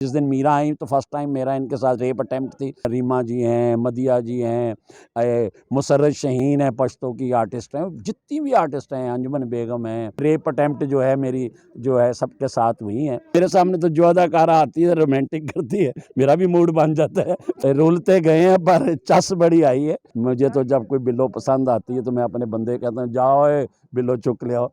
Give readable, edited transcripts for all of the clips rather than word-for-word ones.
जिस दिन मीरा आई तो फर्स्ट टाइम मेरा इनके साथ रेप अटेम्प्ट थी। रीमा जी हैं, मदिया जी हैं, मुसर्रत शहीन है, पश्तो की आर्टिस्ट हैं, जितनी भी आर्टिस्ट हैं, अंजुमन बेगम हैं। रेप अटेम्प्ट जो है मेरी जो है सबके साथ हुई है। मेरे सामने तो जो अदाकारा आती है रोमांटिक करती है, मेरा भी मूड बन जाता है। रुलते गए हैं पर चस बड़ी आई है। मुझे तो जब कोई बिल्लो पसंद आती है तो मैं अपने बंदे कहता हूँ, जाओ बिल्लो चुक ले आओ।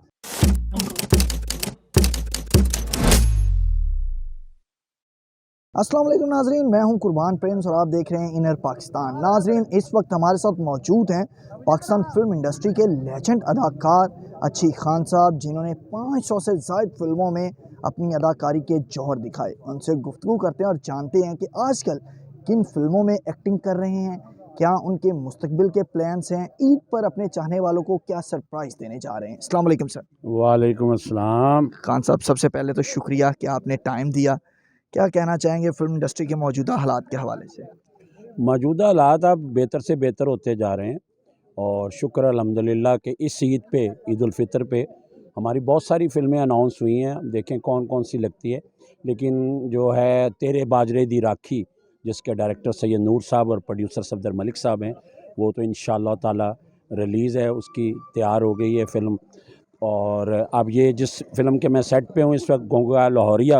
अस्सलाम वालेकुम नाजरीन, मैं हूं कुर्बान प्रिंस और आप देख रहे हैं इनर पाकिस्तान। नाजरीन, इस वक्त हमारे साथ मौजूद हैं पाकिस्तान फिल्म इंडस्ट्री के लेजेंड अदाकार अच्छी खान साहब, जिन्होंने 500 से ज़ायद फिल्मों में अपनी अदाकारी के जौहर दिखाए। उनसे गुफ्तगू करते हैं और जानते हैं कि आजकल किन फिल्मों में एक्टिंग कर रहे हैं, क्या उनके मुस्तकबिल के प्लान्स हैं, ईद पर अपने चाहने वालों को क्या सरप्राइज़ देने जा रहे हैं। अस्सलाम वालेकुम सर। वालेकुम अस्सलाम। खान साहब, सबसे पहले तो शुक्रिया कि आपने टाइम दिया। क्या कहना चाहेंगे फिल्म इंडस्ट्री के मौजूदा हालात के हवाले से? मौजूदा हालात अब बेहतर से बेहतर होते जा रहे हैं और शुक्र अल्हम्दुलिल्लाह कि इस ईद पे, ईद उल फितर पे हमारी बहुत सारी फ़िल्में अनाउंस हुई हैं। देखें कौन कौन सी लगती है, लेकिन जो है तेरे बाजरे दी राखी, जिसके डायरेक्टर सैयद नूर साहब और प्रोड्यूसर सफदर मलिक साहब हैं, वो तो इंशाअल्लाह ताला रिलीज़ है, उसकी तैयार हो गई है फ़िल्म। और अब ये जिस फ़िल्म के मैं सेट पे हूँ इस वक्त, गोगा लाहौरिया,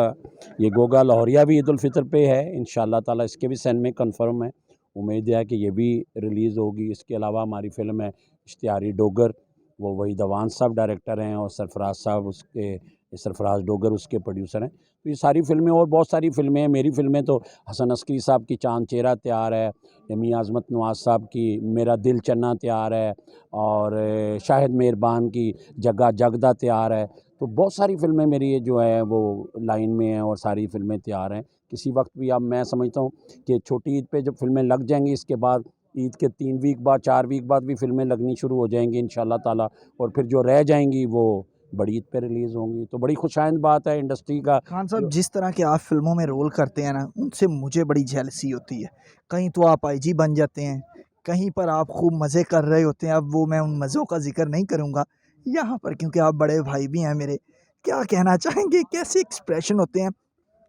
ये गोगा लाहौरिया भी ईद उल फितर पे है इंशाअल्लाह ताला, इसके भी सेंड में कन्फर्म है। उम्मीद है कि ये भी रिलीज़ होगी। इसके अलावा हमारी फ़िल्म है इश्तिहारी डोगर, वो वही दवान साहब डायरेक्टर हैं और सरफराज साहब उसके, सरफराज डोगर उसके प्रोड्यूसर हैं। तो ये सारी फ़िल्में और बहुत सारी फ़िल्में हैं। मेरी फ़िल्में तो हसन अस्करी साहब की चाँद चेहरा तैयार है, मियां आज़मत नवाज़ साहब की मेरा दिल चन्ना तैयार है, और शाहिद मेहरबान की जग्गा जगदा तैयार है। तो बहुत सारी फ़िल्में मेरी जो है वो लाइन में हैं और सारी फ़िल्में तैयार हैं। किसी वक्त भी अब मैं समझता हूँ कि छोटी ईद पे जब फ़िल्में लग जाएंगी, इसके बाद ईद के 3 वीक बाद, 4 वीक बाद भी फ़िल्में लगनी शुरू हो जाएंगी इंशाअल्लाह ताला, और फिर जो रह जाएंगी वो बड़ी ईद पे रिलीज़ होंगी। तो बड़ी खुशाइंद बात है इंडस्ट्री का। खान साहब, जिस तरह के आप फिल्मों में रोल करते हैं ना, उनसे मुझे बड़ी जेलसी होती है। कहीं तो आप आईजी बन जाते हैं, कहीं पर आप खूब मज़े कर रहे होते हैं। अब वो मैं उन मज़ों का जिक्र नहीं करूँगा यहाँ पर, क्योंकि आप बड़े भाई भी हैं मेरे। क्या कहना चाहेंगे, कैसे एक्सप्रेशन होते हैं,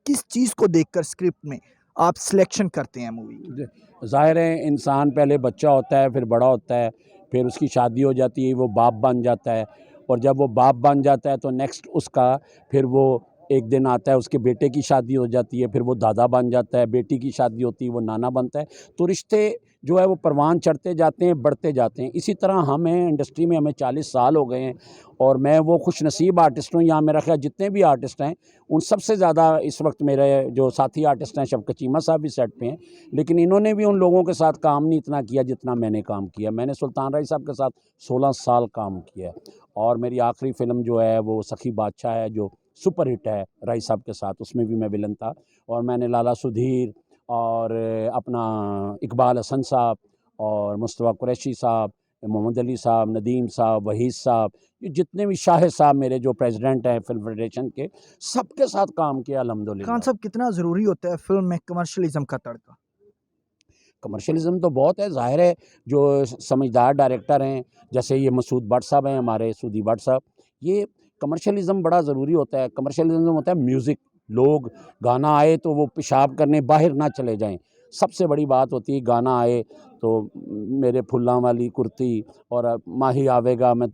किस चीज़ को देखकर स्क्रिप्ट में आप सिलेक्शन करते हैं मूवी की? ज़ाहिर है इंसान पहले बच्चा होता है, फिर बड़ा होता है, फिर उसकी शादी हो जाती है, वो बाप बन जाता है, और जब वो बाप बन जाता है तो नेक्स्ट उसका फिर वो एक दिन आता है, उसके बेटे की शादी हो जाती है, फिर वो दादा बन जाता है, बेटी की शादी होती है, वो नाना बनता है। तो रिश्ते जो है वो परवान चढ़ते जाते हैं, बढ़ते जाते हैं। इसी तरह हम हैं इंडस्ट्री में, हमें 40 साल हो गए हैं, और मैं वो खुशनसीब आर्टिस्ट हूँ। यहाँ मेरा ख्याल जितने भी आर्टिस्ट हैं उन सबसे ज़्यादा इस वक्त मेरे जो साथी आर्टिस्ट हैं, शफ़क़त चीमा साहब भी सेट पे हैं, लेकिन इन्होंने भी उन लोगों के साथ काम नहीं इतना किया जितना मैंने काम किया। मैंने सुल्तान राय साहब के साथ 16 साल काम किया है, और मेरी आखिरी फ़िल्म जो है वो सखी बादशाह है, जो सुपर हिट है राय साहब के साथ, उसमें भी मैं विलन था। और मैंने लाला सुधीर और अपना इकबाल हसन साहब और मुस्तफ़ा कुरैशी साहब, मोहम्मद अली साहब, नदीम साहब, वहीद साहब, ये जितने भी शाहिद साहब मेरे जो प्रेसिडेंट हैं फिल्म फेडरेशन के, सबके साथ काम किया खान अल्हम्दुलिल्लाह। साहब, कितना ज़रूरी होता है फिल्म में कमर्शियलिज्म का तड़का? कमर्शियलिज़म तो बहुत है, ज़ाहिर है जो समझदार डायरेक्टर हैं, जैसे ये मसूद भट्ट साहब हैं हमारे, सूदी भट्ट साहब, ये कमर्शियलिज़म बड़ा ज़रूरी होता है। कमर्शियलिज़म होता है म्यूज़िक, लोग गाना आए तो वो पेशाब करने बाहर ना चले जाएँ। सबसे बड़ी बात होती है गाना आए तो मेरे फुल्लां वाली कुर्ती और माही आवेगा मैं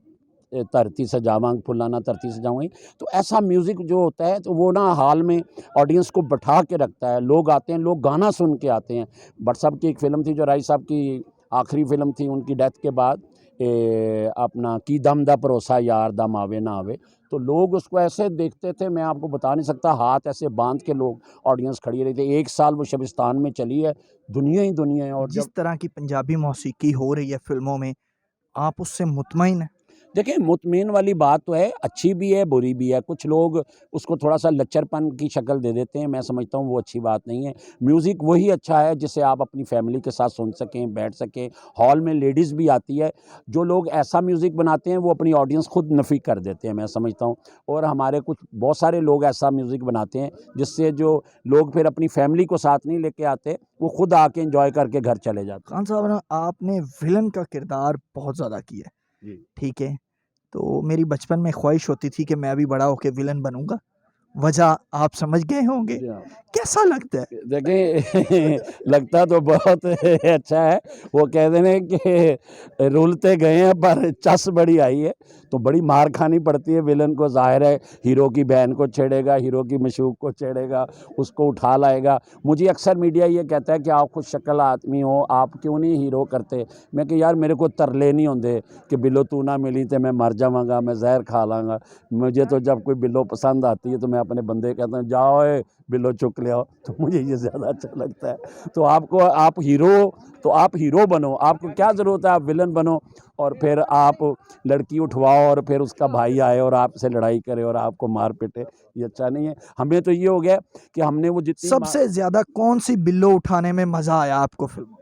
धरती सजावांग, फुल्लाना धरती सजाऊँगी। तो ऐसा म्यूज़िक जो होता है तो वो ना हॉल में ऑडियंस को बैठा के रखता है। लोग आते हैं, लोग गाना सुन के आते हैं। भट्ट साहब की एक फ़िल्म थी जो राय साहब की आखिरी फ़िल्म थी उनकी डेथ के बाद, अपना की दम दा भरोसा यार दम आवे ना आवे। तो लोग उसको ऐसे देखते थे, मैं आपको बता नहीं सकता, हाथ ऐसे बांध के लोग ऑडियंस खड़ी रही थी। 1 साल वो शबिस्तान में चली है, दुनिया ही दुनिया है। और जिस जब तरह की पंजाबी मौसीकी हो रही है फिल्मों में, आप उससे मुतमईन हैं? देखिए, मुतमिन वाली बात तो है, अच्छी भी है, बुरी भी है। कुछ लोग उसको थोड़ा-सा लच्चरपन की शक्ल दे देते हैं, मैं समझता हूँ वो अच्छी बात नहीं है। म्यूज़िक वही अच्छा है जिसे आप अपनी फैमिली के साथ सुन सकें, बैठ सकें। हॉल में लेडीज़ भी आती है। जो लोग ऐसा म्यूज़िक बनाते हैं वो अपनी ऑडियंस खुद नफ़ी कर देते हैं, मैं समझता हूँ। और हमारे कुछ बहुत सारे लोग ऐसा म्यूज़िक बनाते हैं जिससे जो लोग फिर अपनी फैमिली को साथ नहीं लेके आते, वो खुद आके एन्जॉय करके घर चले जाते हैं। खान साहब ना, आपने विलन का किरदार बहुत ज़्यादा किया है, जी। ठीक है? तो मेरी बचपन में ख्वाहिश होती थी कि मैं भी बड़ा होके विलन बनूँगा, वजह आप समझ गए होंगे, जी हाँ। कैसा लगता है? देखिए लगता तो बहुत अच्छा है। वो कहते हैं कि रुलते गए हैं पर चस बड़ी आई है, तो बड़ी मार खानी पड़ती है विलन को। ज़ाहिर है हीरो की बहन को छेड़ेगा, हीरो की मशूक को छेड़ेगा, उसको उठा लाएगा। मुझे अक्सर मीडिया ये कहता है कि आप खुद शक्ल आदमी हो, आप क्यों नहीं हीरो करते? मैं कि यार मेरे को तरले नहीं होंदे कि बिल्लो तू ना मिली तो मैं मर जावांगा, मैं जहर खा लांगा। मुझे तो जब कोई बिल्लो पसंद आती है तो मैं अपने बंदे कहता हूँ जाओ बिल्लो चुक ले आओ, तो मुझे ये ज़्यादा अच्छा लगता है। तो आप हीरो बनो, आपको क्या ज़रूरत है आप विलन बनो और फिर आप लड़की उठवाओ और फिर उसका भाई आए और आपसे लड़ाई करे और आपको मार पिटे, ये अच्छा नहीं है। हमें तो ये हो गया कि हमने वो जितनी सबसे ज़्यादा कौन-सी बिल्लो उठाने में मज़ा आया आपको फ़िल्म में?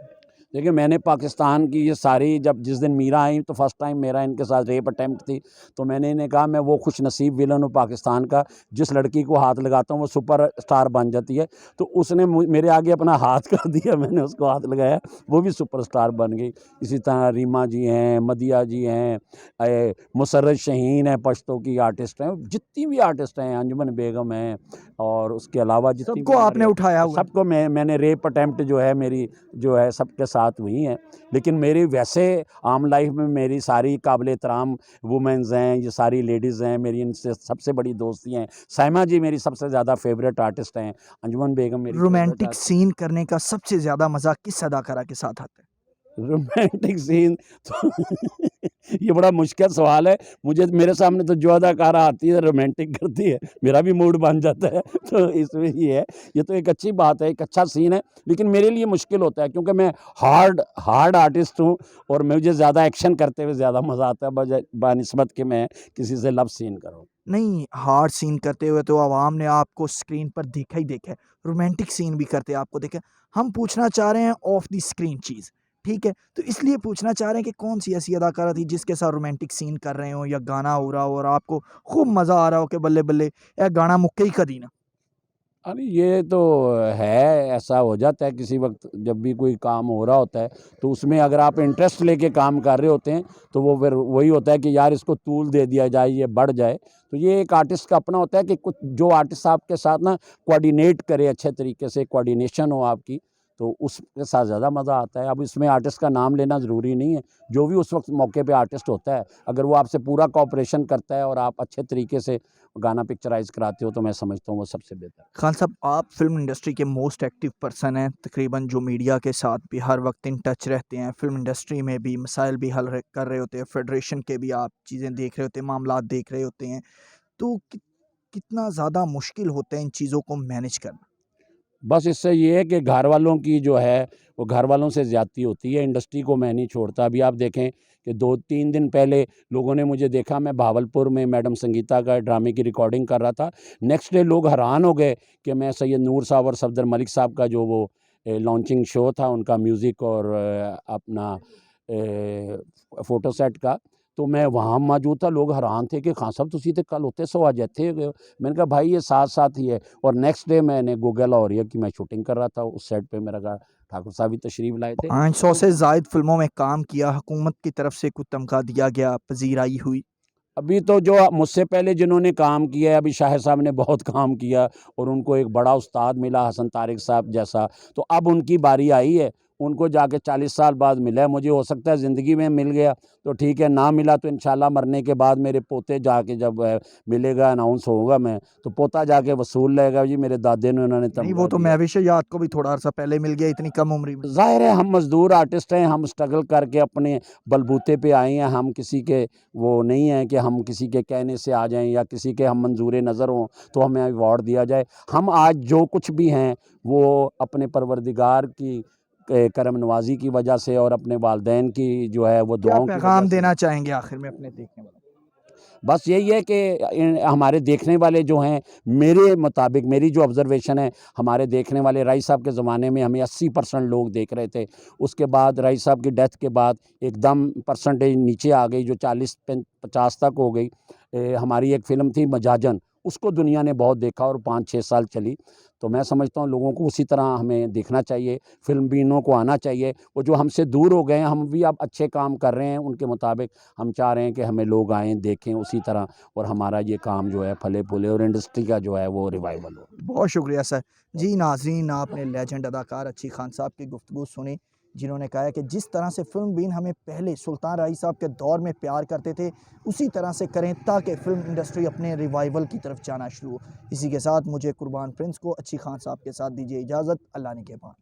देखिए मैंने पाकिस्तान की ये सारी जब जिस दिन मीरा आई तो फर्स्ट टाइम मेरा इनके साथ रेप अटेम्प्ट थी, तो मैंने इन्हें कहा मैं वो खुश नसीब विलन हूँ पाकिस्तान का, जिस लड़की को हाथ लगाता हूँ वो सुपर स्टार बन जाती है। तो उसने मेरे आगे अपना हाथ कर दिया, मैंने उसको हाथ लगाया, वो भी सुपर स्टार बन गई। इसी तरह रीमा जी हैं, मदिया जी हैं, मुसर्रत शहीन है, पश्तो की आर्टिस्ट हैं, जितनी भी आर्टिस्ट हैं, अंजुमन बेगम हैं और उसके अलावा जितनी भी सबको आपने उठाया हुआ है। सबको मैंने रेप अटेम्प्ट जो है मेरी जो है सबके साथ हुई हैं। लेकिन मेरी वैसे आम लाइफ में मेरी सारी काबिल एहतराम वुमेन्स हैं, ये सारी लेडीज़ हैं, मेरी इनसे सबसे बड़ी दोस्ती हैं। साइमा जी मेरी सबसे ज़्यादा फेवरेट आर्टिस्ट हैं, अंजुमन बेगम मेरी फेवरेट रोमांटिक आर्टिस्ट। सीन करने का सबसे ज़्यादा मज़ा किस अदाकारा के साथ आता है? रोमांटिक सीन तो ये बड़ा मुश्किल सवाल है। मेरे सामने तो जो अदाकारा आती है रोमांटिक करती है, मेरा भी मूड बन जाता है। तो इसमें ये है, ये तो एक अच्छी बात है, एक अच्छा सीन है, लेकिन मेरे लिए मुश्किल होता है क्योंकि मैं हार्ड हार्ड आर्टिस्ट हूँ और मुझे ज़्यादा एक्शन करते हुए ज़्यादा मज़ा आता है बनिस्बत कि मैं किसी से लव सीन करूँ। नहीं, हार्ड सीन करते हुए तो आवाम ने आपको स्क्रीन पर देखा ही देखा है, रोमांटिक सीन भी करते आपको देखा है। हम पूछना चाह रहे हैं ऑफ द स्क्रीन चीज़, ठीक है? तो इसलिए पूछना चाह रहे हैं कि कौन-सी ऐसी अदाकारा थी जिसके साथ रोमांटिक सीन कर रहे हों या गाना हो रहा हो और आपको खूब मज़ा आ रहा हो कि बल्ले-बल्ले ए गाना मुक्के ही कदी ना? अरे ये तो है, ऐसा हो जाता है किसी वक्त जब भी कोई काम हो रहा होता है, तो उसमें अगर आप इंटरेस्ट लेके काम कर रहे होते हैं तो वो फिर वही होता है कि यार इसको तूल दे दिया जाए, ये बढ़ जाए। तो ये एक आर्टिस्ट का अपना होता है कि कुछ जो आर्टिस्ट आपके साथ ना कोऑर्डिनेट करे अच्छे तरीके से, कोऑर्डिनेशन हो आपकी, तो उसके साथ ज़्यादा मज़ा आता है। अब इसमें आर्टिस्ट का नाम लेना ज़रूरी नहीं है, जो भी उस वक्त मौके पे आर्टिस्ट होता है, अगर वो आपसे पूरा कोऑपरेशन करता है और आप अच्छे तरीके से गाना पिक्चराइज़ कराते हो तो मैं समझता हूँ वो सबसे बेहतर है। खान साहब, आप फ़िल्म इंडस्ट्री के मोस्ट एक्टिव पर्सन हैं, तकरीबन जो मीडिया के साथ भी हर वक्त इन टच रहते हैं, फ़िल्म इंडस्ट्री में भी मसाइल भी हल कर रहे होते हैं, फेडरेशन के भी आप चीज़ें देख रहे होते हैं, मामलात देख रहे होते हैं। तो कितना ज़्यादा मुश्किल होता है इन चीज़ों को मैनेज करना? बस इससे ये है कि घर वालों की जो है वो घर वालों से ज़्यादती होती है, इंडस्ट्री को मैं नहीं छोड़ता। अभी आप देखें कि 2-3 दिन पहले लोगों ने मुझे देखा, मैं भावलपुर में मैडम संगीता का ड्रामे की रिकॉर्डिंग कर रहा था। नेक्स्ट डे लोग हैरान हो गए कि मैं सैयद नूर साहब और सफदर मलिक साहब का जो वो लॉन्चिंग शो था उनका म्यूज़िक और अपना फ़ोटो सेट का, तो मैं वहाँ मौजूद था। लोग हैरान थे कि खान साहब तुसी ते कल उत्ते सो अज इत्थे गए हो। मैंने कहा भाई ये साथ-साथ ही है। और नेक्स्ट डे मैंने गूगल और ये कि मैं शूटिंग कर रहा था, उस सेट पे मेरा ठाकुर साहब भी तशरीफ़ लाए थे। 500 तो से ज़ायद फ़िल्मों में काम किया, हुकूमत की तरफ से कुछ तमगा दिया गया, पज़ीराई हुई। अभी तो जो मुझसे पहले जिन्होंने काम किया है, अभी शाहिद साहब ने बहुत काम किया और उनको एक बड़ा उस्ताद मिला हसन तारिक साहब जैसा, तो अब उनकी बारी आई है। उनको जाके 40 साल बाद मिला है, मुझे हो सकता है ज़िंदगी में मिल गया तो ठीक है, ना मिला तो इंशाल्लाह मरने के बाद मेरे पोते जाके जब मिलेगा, अनाउंस होगा मैं, तो पोता जाके वसूल लेगा जी मेरे दादे ने उन्होंने नहीं, तमगा वो तो दिया। महविश याद को भी थोड़ा अर्सा पहले मिल गया इतनी कम उम्र में। ज़ाहिर है हम मज़दूर आर्टिस्ट हैं, हम स्ट्रगल करके अपने बलबूते पे आए हैं, हम किसी के वो नहीं हैं कि हम किसी के कहने से आ जाएँ या किसी के हम मंजूर नज़र हों तो हमें अवार्ड दिया जाए। हम आज जो कुछ भी हैं वो अपने परवरदिगार की करम नवाज़ी की वजह से और अपने वालिदैन की जो है वो क्या दुआओं की वजह पैगाम से। देना चाहेंगे आखिर में अपने देखने वालों को? बस यही है कि हमारे देखने वाले जो हैं, मेरे मुताबिक मेरी जो ऑब्ज़र्वेशन है, हमारे देखने वाले राई साहब के ज़माने में हमें 80% लोग देख रहे थे। उसके बाद राई साहब की डेथ के बाद एकदम परसेंटेज नीचे आ गई जो 40-50 तक हो गई। हमारी एक फ़िल्म थी मजाजन, उसको दुनिया ने बहुत देखा और 5-6 साल चली। तो मैं समझता हूँ लोगों को उसी तरह हमें देखना चाहिए, फ़िल्म बीनों को आना चाहिए। वो जो हमसे दूर हो गए हैं, हम भी अब अच्छे काम कर रहे हैं, उनके मुताबिक हम चाह रहे हैं कि हमें लोग आएँ, देखें उसी तरह, और हमारा ये काम जो है फले-फूले और इंडस्ट्री का जो है वो रिवाइवल हो। बहुत शुक्रिया सर। जी नाज़रीन, आपने लेजेंड अदाकार अच्छी खान साहब की गुफ्तगू सुनी, जिन्होंने कहा है कि जिस तरह से फ़िल्म बीन हमें पहले सुल्तान राही साहब के दौर में प्यार करते थे, उसी तरह से करें ताकि फ़िल्म इंडस्ट्री अपने रिवाइवल की तरफ जाना शुरू हो। इसी के साथ मुझे कुर्बान प्रिंस को अच्छी खान साहब के साथ दीजिए इजाज़त। अल्लाह निगहबान।